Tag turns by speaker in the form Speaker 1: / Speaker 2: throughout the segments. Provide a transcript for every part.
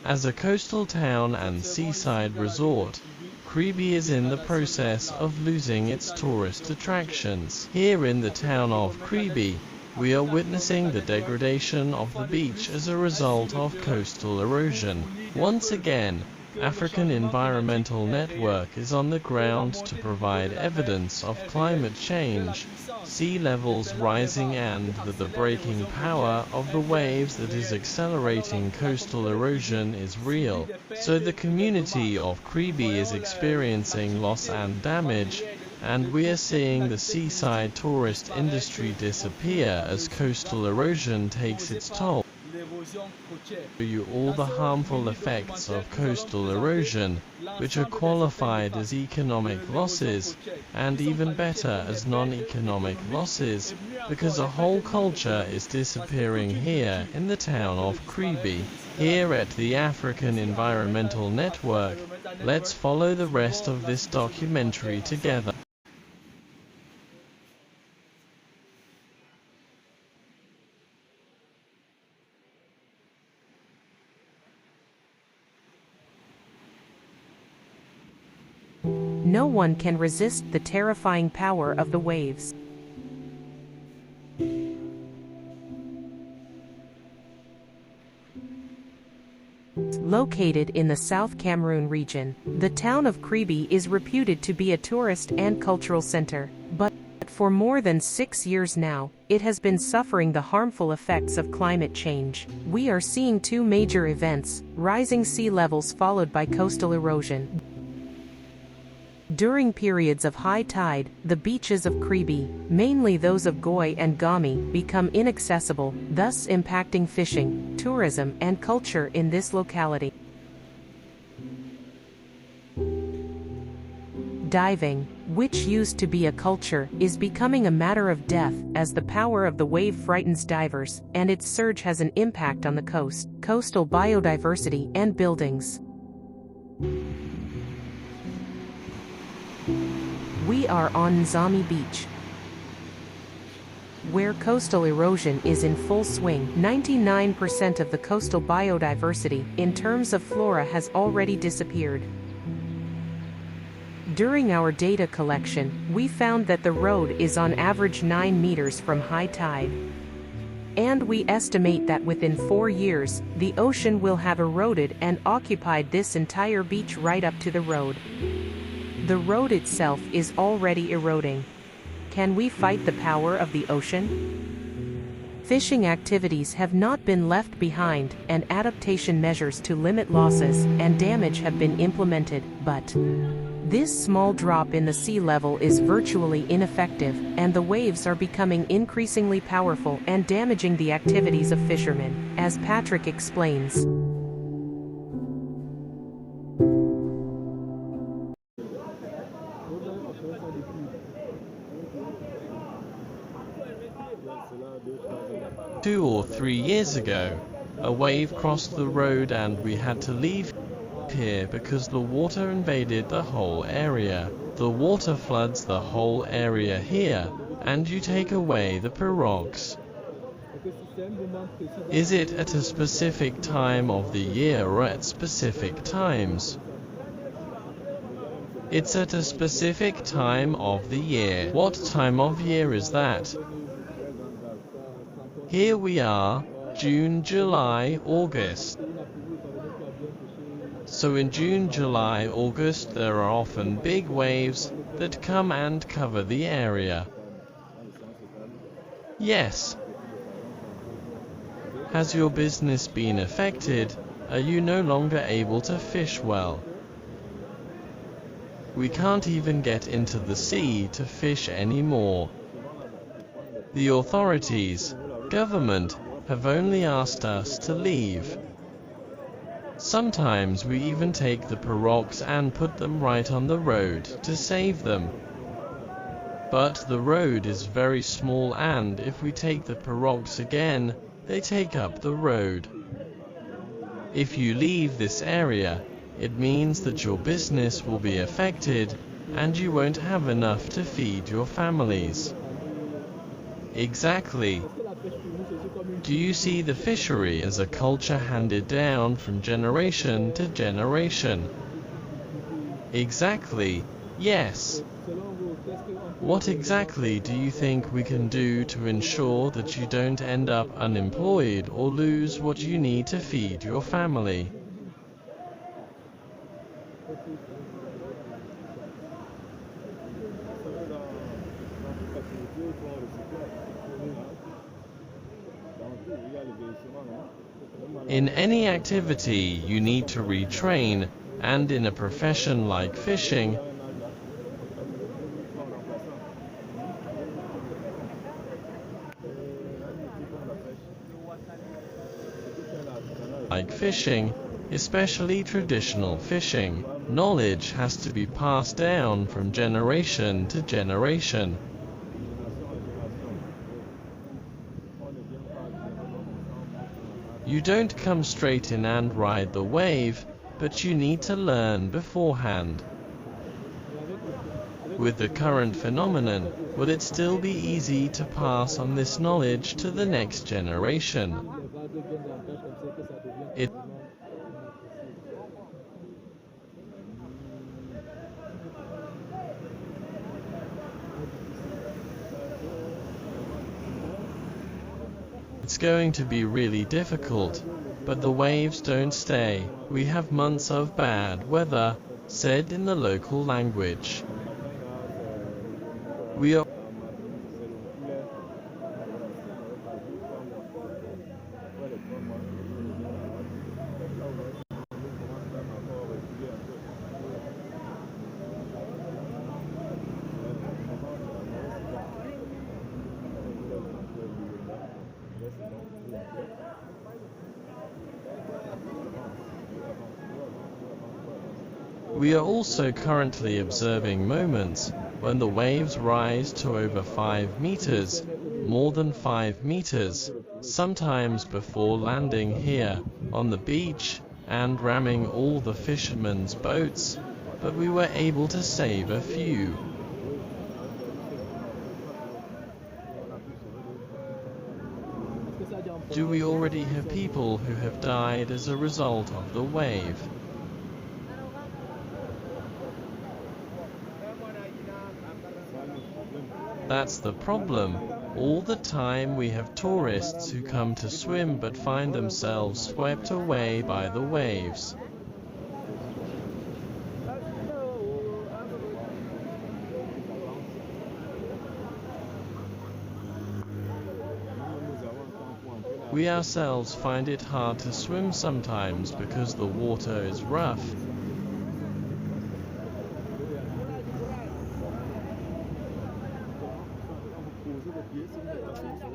Speaker 1: As a coastal town and seaside resort, Kribi is in the process of losing its tourist attractions. Here in the town of Kribi, we are witnessing the degradation of the beach as a result of coastal erosion. Once again, African Environmental Network is on the ground to provide evidence of climate change, sea levels rising and the breaking power of the waves that is accelerating coastal erosion is real. So the community of Kribi is experiencing loss and damage, and we are seeing the seaside tourist industry disappear as coastal erosion takes its toll. You all the harmful effects of coastal erosion, which are qualified as economic losses, and even better as non-economic losses, because a whole culture is disappearing here in the town of Kribi. Here at the African Environmental Network, let's follow the rest of this documentary together.
Speaker 2: No one can resist the terrifying power of the waves. Located in the South Cameroon region, the town of Kribi is reputed to be a tourist and cultural center, but for more than 6 years now, it has been suffering the harmful effects of climate change. We are seeing two major events: rising sea levels followed by coastal erosion. During periods of high tide, the beaches of Kribi, mainly those of Goi and Gami, become inaccessible, thus impacting fishing, tourism and culture in this locality. Diving, which used to be a culture, is becoming a matter of death as the power of the wave frightens divers, and its surge has an impact on the coast, coastal biodiversity and buildings. We are on Nzami Beach, where coastal erosion is in full swing. 99% of the coastal biodiversity, in terms of flora, has already disappeared. During our data collection, we found that the road is on average 9 meters from high tide. And we estimate that within 4 years, the ocean will have eroded and occupied this entire beach right up to the road. The road itself is already eroding. Can we fight the power of the ocean? Fishing activities have not been left behind, and adaptation measures to limit losses and damage have been implemented, but this small drop in the sea level is virtually ineffective, and the waves are becoming increasingly powerful and damaging the activities of fishermen, as Patrick explains.
Speaker 1: Two or 3 years ago, a wave crossed the road and we had to leave here because the water invaded the whole area. The water floods the whole area here, and you take away the pirogues. Is it at a specific time of the year or at specific times? It's at a specific time of the year. What time of year is that? Here we are, June, July, August. So in June, July, August there are often big waves that come and cover the area. Yes. Has your business been affected? Are you no longer able to fish well? We can't even get into the sea to fish anymore. The authorities, government, have only asked us to leave. Sometimes we even take the pirogues and put them right on the road to save them. But the road is very small, and if we take the pirogues again, they take up the road. If you leave this area, it means that your business will be affected, and you won't have enough to feed your families. Exactly. Do you see the fishery as a culture handed down from generation to generation? Exactly, yes. What exactly do you think we can do to ensure that you don't end up unemployed or lose what you need to feed your family? In any activity, you need to retrain, and in a profession like fishing, especially traditional fishing, knowledge has to be passed down from generation to generation. You don't come straight in and ride the wave, but you need to learn beforehand. With the current phenomenon, would it still be easy to pass on this knowledge to the next generation? It's going to be really difficult, but the waves don't stay. We have months of bad weather, said in the local language. We are also currently observing moments when the waves rise to over 5 meters, more than 5 meters, sometimes before landing here on the beach and ramming all the fishermen's boats, but we were able to save a few. Do we already have people who have died as a result of the wave? That's the problem. All the time we have tourists who come to swim but find themselves swept away by the waves. We ourselves find it hard to swim sometimes because the water is rough.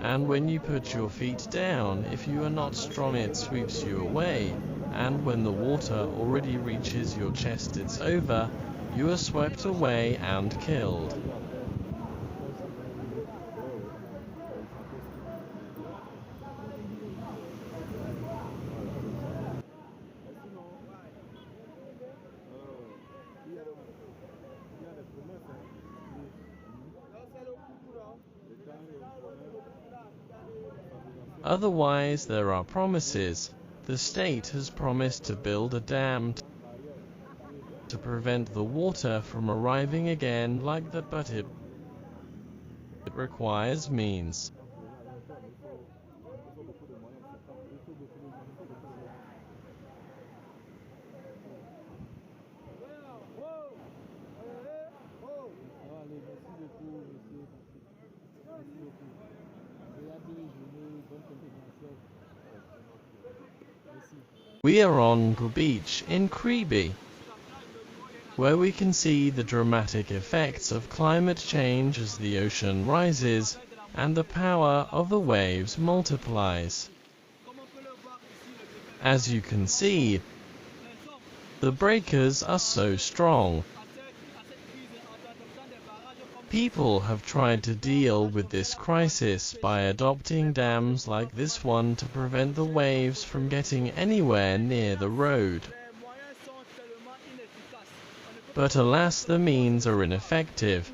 Speaker 1: And when you put your feet down, if you are not strong, it sweeps you away, and when the water already reaches your chest, it's over, you are swept away and killed. Otherwise, there are promises. The state has promised to build a dam to prevent the water from arriving again like that, but it requires means. We are on the beach in Kribi, where we can see the dramatic effects of climate change as the ocean rises and the power of the waves multiplies. As you can see, the breakers are so strong. People have tried to deal with this crisis by adopting dams like this one to prevent the waves from getting anywhere near the road. But alas, the means are ineffective.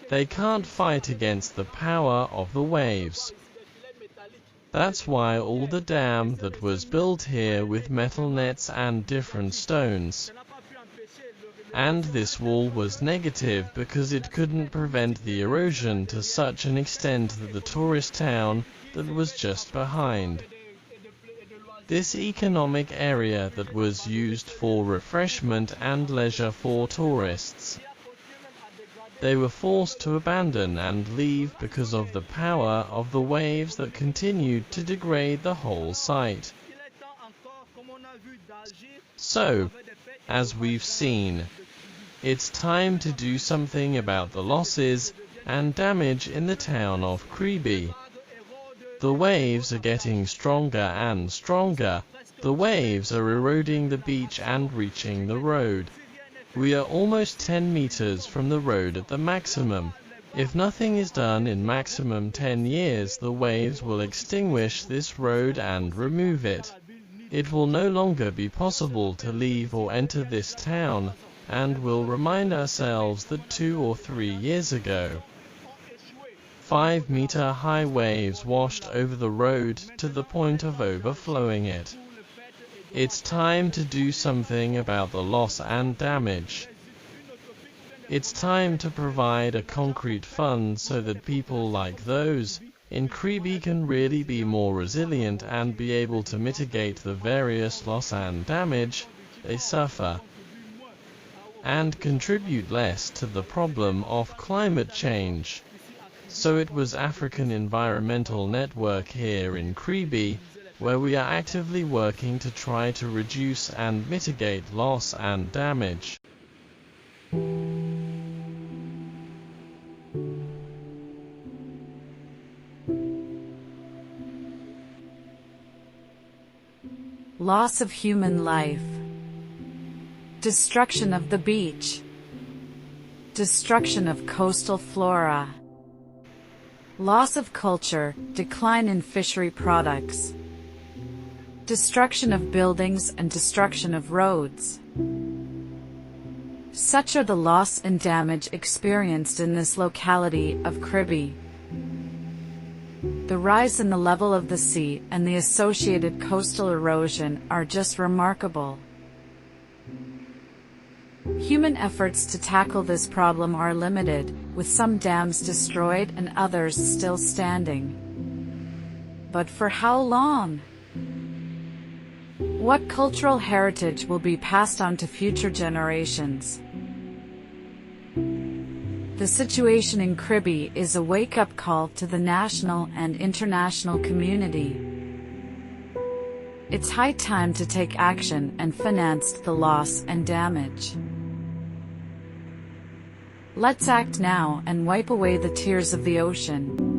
Speaker 1: They can't fight against the power of the waves. That's why all the dam that was built here with metal nets and different stones. And this wall was negative because it couldn't prevent the erosion to such an extent that the tourist town that was just behind. This economic area that was used for refreshment and leisure for tourists. They were forced to abandon and leave because of the power of the waves that continued to degrade the whole site. So, as we've seen, it's time to do something about the losses and damage in the town of Kribi. The waves are getting stronger and stronger. The waves are eroding the beach and reaching the road. We are almost 10 meters from the road at the maximum. If nothing is done in maximum 10 years, the waves will extinguish this road and remove it. It will no longer be possible to leave or enter this town, and we'll remind ourselves that 2 or 3 years ago, 5-meter high waves washed over the road to the point of overflowing it. It's time to do something about the loss and damage. It's time to provide a concrete fund so that people like those in Kribi can really be more resilient and be able to mitigate the various loss and damage they suffer, and contribute less to the problem of climate change. So it was African Environmental Network here in Kribi, where we are actively working to try to reduce and mitigate loss and damage.
Speaker 3: Loss of human life. Destruction of the beach. Destruction of coastal flora. Loss of culture, decline in fishery products. Destruction of buildings and destruction of roads. Such are the loss and damage experienced in this locality of Kribi. The rise in the level of the sea and the associated coastal erosion are just remarkable. Human efforts to tackle this problem are limited, with some dams destroyed and others still standing. But for how long? What cultural heritage will be passed on to future generations? The situation in Kribi is a wake-up call to the national and international community. It's high time to take action and finance the loss and damage. Let's act now and wipe away the tears of the ocean.